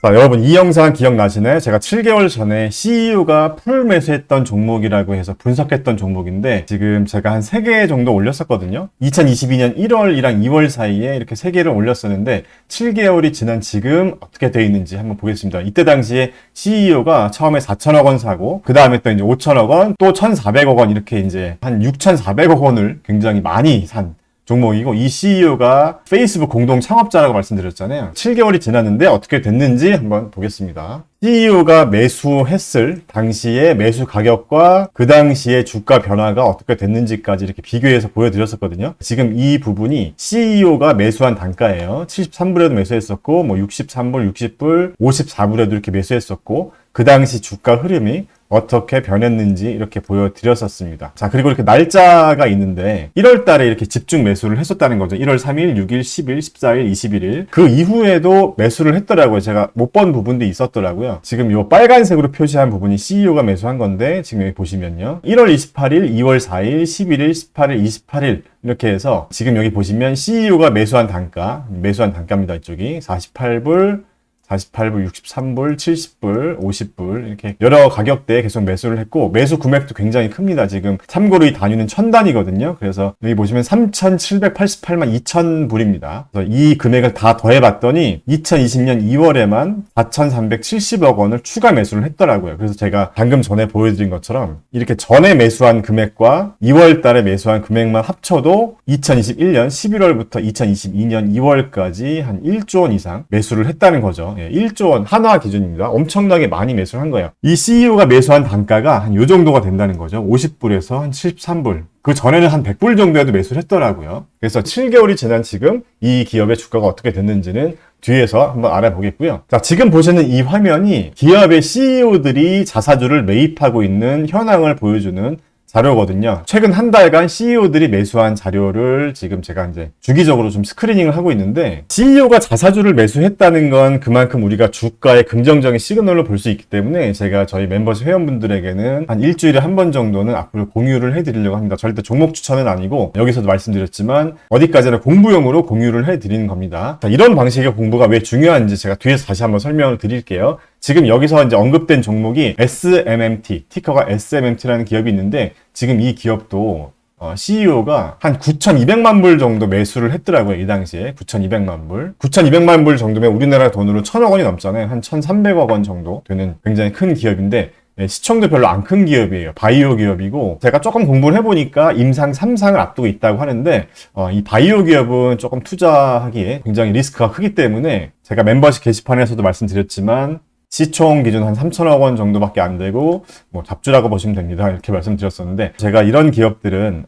자, 여러분 이 영상 기억나시나요? 제가 7개월 전에 CEO가 풀 매수했던 종목이라고 해서 분석했던 종목인데 지금 제가 한 3개 정도 올렸었거든요. 2022년 1월이랑 2월 사이에 이렇게 3개를 올렸었는데 7개월이 지난 지금 어떻게 돼 있는지 한번 보겠습니다. 이때 당시에 CEO가 처음에 4천억 원 사고 그 다음에 또 이제 5천억 원, 또 1,400억 원 이렇게 이제 한 6,400억 원을 굉장히 많이 산 종목이고, 이 CEO가 페이스북 공동 창업자라고 말씀드렸잖아요. 7개월이 지났는데 어떻게 됐는지 한번 보겠습니다. CEO가 매수했을 당시의 매수 가격과 그 당시의 주가 변화가 어떻게 됐는지까지 이렇게 비교해서 보여드렸었거든요. 지금 이 부분이 CEO가 매수한 단가예요. 73불에도 매수했었고, 63불, 60불, 54불에도 이렇게 매수했었고, 그 당시 주가 흐름이 어떻게 변했는지 이렇게 보여드렸었습니다. 자, 그리고 이렇게 날짜가 있는데 1월 달에 이렇게 집중 매수를 했었다는 거죠. 1월 3일, 6일, 10일, 14일, 21일. 그 이후에도 매수를 했더라고요. 제가 못 본 부분도 있었더라고요. 지금 이 빨간색으로 표시한 부분이 CEO가 매수한 건데 지금 여기 보시면요. 1월 28일, 2월 4일, 11일, 18일, 28일 이렇게 해서 지금 여기 보시면 CEO가 매수한 단가입니다. 이쪽이 48불, 63불, 70불, 50불 이렇게 여러 가격대에 계속 매수를 했고, 매수 금액도 굉장히 큽니다. 지금 참고로 이 단위는 1000단위거든요. 그래서 여기 보시면 3,788만 2,000불입니다. 그래서 이 금액을 다 더해봤더니 2020년 2월에만 4,370억 원을 추가 매수를 했더라고요. 그래서 제가 방금 전에 보여드린 것처럼 이렇게 전에 매수한 금액과 2월 달에 매수한 금액만 합쳐도 2021년 11월부터 2022년 2월까지 한 1조 원 이상 매수를 했다는 거죠. 1조 원 한화 기준입니다. 엄청나게 많이 매수를 한 거예요. 이 CEO가 매수한 단가가 한 요 정도가 된다는 거죠. 50불에서 한 73불. 그 전에는 한 100불 정도에도 매수를 했더라고요. 그래서 7개월이 지난 지금 이 기업의 주가가 어떻게 됐는지는 뒤에서 한번 알아보겠고요. 자, 지금 보시는 이 화면이 기업의 CEO들이 자사주를 매입하고 있는 현황을 보여주는 자료거든요. 최근 한 달간 CEO들이 매수한 자료를 지금 제가 이제 주기적으로 좀 스크리닝을 하고 있는데, CEO가 자사주를 매수했다는 건 그만큼 우리가 주가의 긍정적인 시그널로 볼 수 있기 때문에 제가 저희 멤버십 회원분들에게는 한 일주일에 한 번 정도는 앞으로 공유를 해드리려고 합니다. 절대 종목 추천은 아니고, 여기서도 말씀드렸지만 어디까지나 공부용으로 공유를 해드리는 겁니다. 자, 이런 방식의 공부가 왜 중요한지 제가 뒤에서 다시 한번 설명을 드릴게요. 지금 여기서 이제 언급된 종목이 SMMT, 티커가 SMMT라는 기업이 있는데, 지금 이 기업도 CEO가 한 9,200만 불 정도 매수를 했더라고요. 이 당시에 9,200만 불. 9,200만 불 정도면 우리나라 돈으로 1,000억 원이 넘잖아요. 한 1,300억 원 정도 되는 굉장히 큰 기업인데, 시총도 별로 안 큰 기업이에요. 바이오 기업이고, 제가 조금 공부를 해보니까 임상 3상을 앞두고 있다고 하는데, 이 바이오 기업은 조금 투자하기에 굉장히 리스크가 크기 때문에 제가 멤버십 게시판에서도 말씀드렸지만 시총 기준 한 3천억 원 정도밖에 안 되고 잡주라고 보시면 됩니다. 이렇게 말씀드렸었는데, 제가 이런 기업들은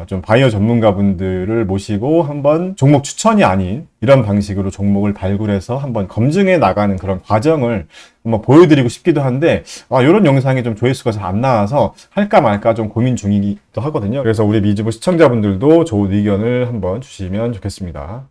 좀 바이오 전문가분들을 모시고 한번 종목 추천이 아닌 이런 방식으로 종목을 발굴해서 한번 검증해 나가는 그런 과정을 한번 보여드리고 싶기도 한데, 이런 영상이 좀 조회수가 잘 안 나와서 할까 말까 좀 고민 중이기도 하거든요. 그래서 우리 미주부 시청자분들도 좋은 의견을 한번 주시면 좋겠습니다.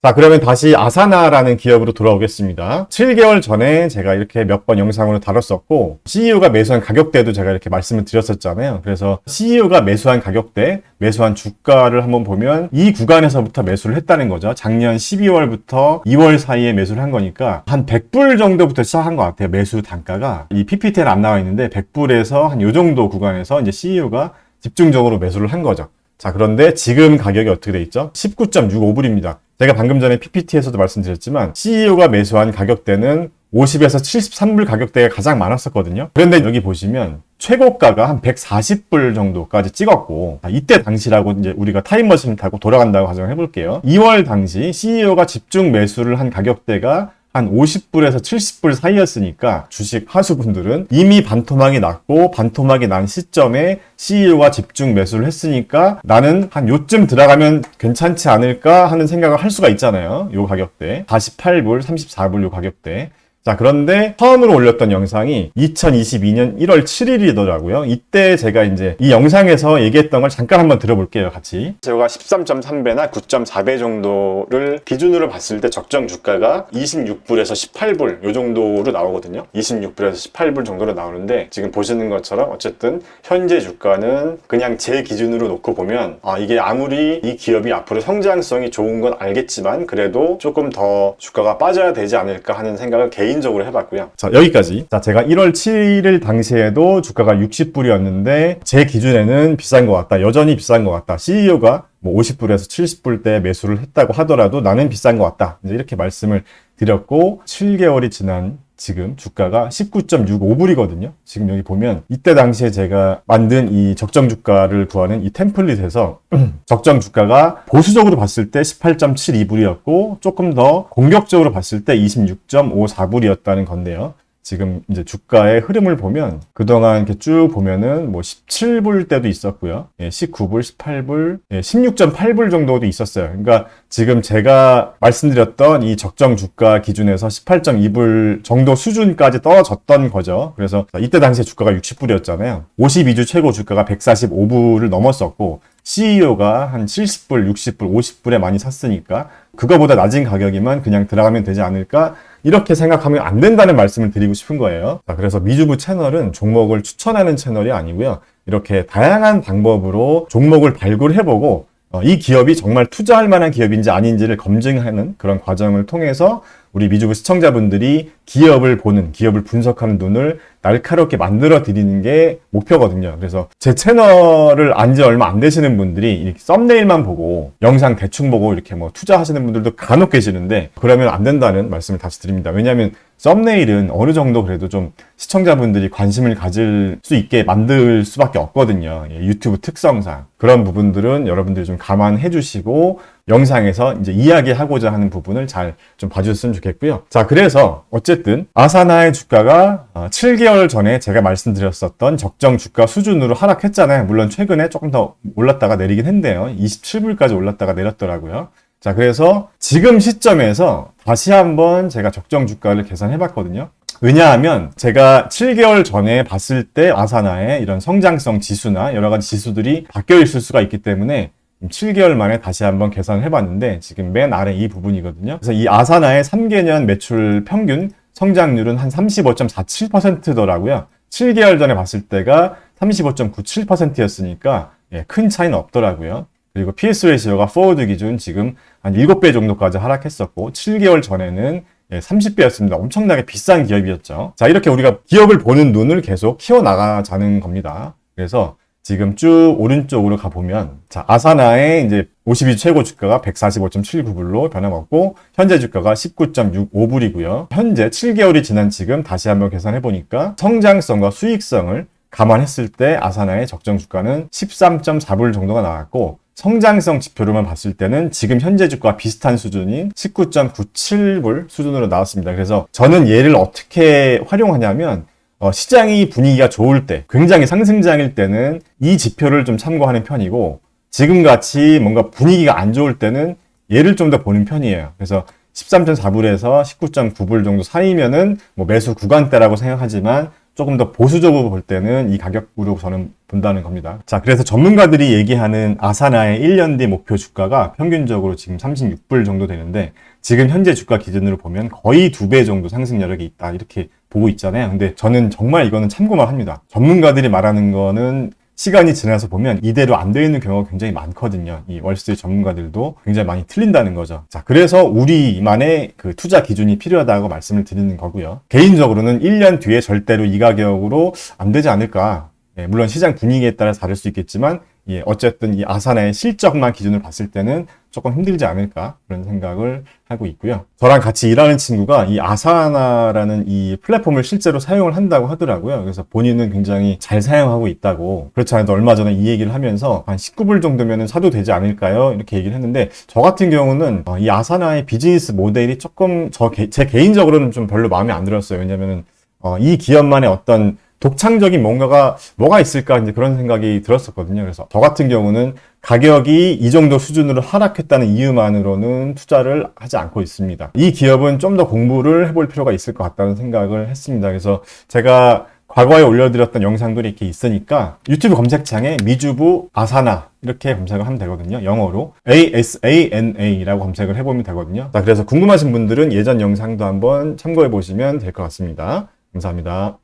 자, 그러면 다시 아사나라는 기업으로 돌아오겠습니다. 7개월 전에 제가 이렇게 몇 번 영상으로 다뤘었고, CEO가 매수한 가격대도 제가 이렇게 말씀을 드렸었잖아요. 그래서 CEO가 매수한 가격대, 매수한 주가를 한번 보면 이 구간에서부터 매수를 했다는 거죠. 작년 12월부터 2월 사이에 매수를 한 거니까 한 100불 정도부터 시작한 것 같아요. 매수 단가가. 이 PPT에는 안 나와 있는데 100불에서 한 요 정도 구간에서 이제 CEO가 집중적으로 매수를 한 거죠. 자, 그런데 지금 가격이 어떻게 돼 있죠? 19.65불입니다. 제가 방금 전에 PPT에서도 말씀드렸지만 CEO가 매수한 가격대는 50에서 73불 가격대가 가장 많았었거든요. 그런데 여기 보시면 최고가가 한 140불 정도까지 찍었고, 이때 당시라고 이제 우리가 타임머신을 타고 돌아간다고 가정해 볼게요. 2월 당시 CEO가 집중 매수를 한 가격대가 한 50불에서 70불 사이였으니까 주식 하수분들은 이미 반토막이 났고, 반토막이 난 시점에 CEO가 집중 매수를 했으니까 나는 한 요쯤 들어가면 괜찮지 않을까 하는 생각을 할 수가 있잖아요. 요 가격대 48불, 34불 요 가격대. 자, 그런데 처음으로 올렸던 영상이 2022년 1월 7일이더라고요. 이때 제가 이제 이 영상에서 얘기했던 걸 잠깐 한번 들어볼게요, 같이. 제가 13.3배나 9.4배 정도를 기준으로 봤을 때 적정 주가가 26불에서 18불 요 정도로 나오거든요. 26불에서 18불 정도로 나오는데 지금 보시는 것처럼 어쨌든 현재 주가는 그냥 제 기준으로 놓고 보면 이게 아무리 이 기업이 앞으로 성장성이 좋은 건 알겠지만 그래도 조금 더 주가가 빠져야 되지 않을까 하는 생각을 개인적으로 해봤고요. 자, 여기까지. 자, 제가 1월 7일 당시에도 주가가 60불이었는데 제 기준에는 비싼 것 같다. 여전히 비싼 것 같다. CEO가 뭐 50불에서 70불대 매수를 했다고 하더라도 나는 비싼 것 같다. 이제 이렇게 말씀을 드렸고 7개월이 지난 지금 주가가 19.65불이거든요. 지금 여기 보면 이때 당시에 제가 만든 이 적정 주가를 구하는 이 템플릿에서 적정 주가가 보수적으로 봤을 때 18.72불이었고 조금 더 공격적으로 봤을 때 26.54불이었다는 건데요. 지금 이제 주가의 흐름을 보면 그동안 이렇게 쭉 보면은 뭐 17불 때도 있었고요. 19불, 18불, 16.8불 정도도 있었어요. 그러니까 지금 제가 말씀드렸던 이 적정 주가 기준에서 18.2불 정도 수준까지 떨어졌던 거죠. 그래서 이때 당시에 주가가 60불이었잖아요. 52주 최고 주가가 145불을 넘었었고 CEO가 한 70불, 60불, 50불에 많이 샀으니까 그거보다 낮은 가격이면 그냥 들어가면 되지 않을까? 이렇게 생각하면 안 된다는 말씀을 드리고 싶은 거예요. 자, 그래서 미주부 채널은 종목을 추천하는 채널이 아니고요. 이렇게 다양한 방법으로 종목을 발굴해보고 이 기업이 정말 투자할 만한 기업인지 아닌지를 검증하는 그런 과정을 통해서 우리 미주부 시청자분들이 기업을 보는, 기업을 분석하는 눈을 날카롭게 만들어 드리는 게 목표거든요. 그래서 제 채널을 안 지 얼마 안 되시는 분들이 이렇게 썸네일만 보고 영상 대충 보고 이렇게 뭐 투자하시는 분들도 간혹 계시는데 그러면 안 된다는 말씀을 다시 드립니다. 왜냐하면 썸네일은 어느 정도 그래도 좀 시청자분들이 관심을 가질 수 있게 만들 수밖에 없거든요. 유튜브 특성상. 그런 부분들은 여러분들이 좀 감안해 주시고 영상에서 이제 이야기하고자 하는 부분을 잘 좀 봐주셨으면 좋겠고요. 자, 그래서 어쨌든 아사나의 주가가 7개월 전에 제가 말씀드렸었던 적정 주가 수준으로 하락했잖아요. 물론 최근에 조금 더 올랐다가 내리긴 했는데요. 27불까지 올랐다가 내렸더라고요. 자, 그래서 지금 시점에서 다시 한번 제가 적정 주가를 계산해 봤거든요. 왜냐하면 제가 7개월 전에 봤을 때 아사나의 이런 성장성 지수나 여러 가지 지수들이 바뀌어 있을 수가 있기 때문에 7개월 만에 다시 한번 계산을 해봤는데 지금 맨 아래 이 부분이거든요. 그래서 이 아사나의 3개년 매출 평균 성장률은 한 35.47%더라고요. 7개월 전에 봤을 때가 35.97%였으니까 큰 차이는 없더라고요. 그리고 PS 레이시오가 포워드 기준 지금 한 7배 정도까지 하락했었고 7개월 전에는 30배였습니다. 엄청나게 비싼 기업이었죠. 자, 이렇게 우리가 기업을 보는 눈을 계속 키워나가자는 겁니다. 그래서 지금 쭉 오른쪽으로 가보면 자, 아사나의 이제 52 최고 주가가 145.79불로 변함없고 현재 주가가 19.65불이고요. 현재 7개월이 지난 지금 다시 한번 계산해 보니까 성장성과 수익성을 감안했을 때 아사나의 적정 주가는 13.4불 정도가 나왔고 성장성 지표로만 봤을 때는 지금 현재 주가와 비슷한 수준인 19.97불 수준으로 나왔습니다. 그래서 저는 얘를 어떻게 활용하냐면 시장이 분위기가 좋을 때, 굉장히 상승장일 때는 이 지표를 좀 참고하는 편이고 지금같이 뭔가 분위기가 안 좋을 때는 얘를 좀 더 보는 편이에요. 그래서 13.4불에서 19.9불 정도 사이면은 뭐 매수 구간대라고 생각하지만 조금 더 보수적으로 볼 때는 이 가격으로 저는 본다는 겁니다. 자, 그래서 전문가들이 얘기하는 아사나의 1년 뒤 목표 주가가 평균적으로 지금 36불 정도 되는데 지금 현재 주가 기준으로 보면 거의 2배 정도 상승 여력이 있다 이렇게 보고 있잖아요. 근데 저는 정말 이거는 참고만 합니다. 전문가들이 말하는 거는 시간이 지나서 보면 이대로 안 되어 있는 경우가 굉장히 많거든요. 이 월스트리트 전문가들도 굉장히 많이 틀린다는 거죠. 자, 그래서 우리만의 그 투자 기준이 필요하다고 말씀을 드리는 거고요. 개인적으로는 1년 뒤에 절대로 이 가격으로 안 되지 않을까. 물론 시장 분위기에 따라 다를 수 있겠지만 어쨌든 이 아사나의 실적만 기준으로 봤을 때는 조금 힘들지 않을까 그런 생각을 하고 있고요. 저랑 같이 일하는 친구가 이 아사나라는 이 플랫폼을 실제로 사용을 한다고 하더라고요. 그래서 본인은 굉장히 잘 사용하고 있다고. 그렇지 않아도 얼마 전에 이 얘기를 하면서 한 19불 정도면 사도 되지 않을까요? 이렇게 얘기를 했는데 저 같은 경우는 이 아사나의 비즈니스 모델이 조금 제 개인적으로는 좀 별로 마음에 안 들었어요. 왜냐면은 이 기업만의 어떤 독창적인 뭐가 있을까 이제 그런 생각이 들었었거든요. 그래서 저 같은 경우는 가격이 이 정도 수준으로 하락했다는 이유만으로는 투자를 하지 않고 있습니다. 이 기업은 좀 더 공부를 해볼 필요가 있을 것 같다는 생각을 했습니다. 그래서 제가 과거에 올려드렸던 영상들이 이렇게 있으니까 유튜브 검색창에 미주부 아사나 이렇게 검색을 하면 되거든요. 영어로 ASANA라고 검색을 해보면 되거든요. 자, 그래서 궁금하신 분들은 예전 영상도 한번 참고해 보시면 될 것 같습니다. 감사합니다.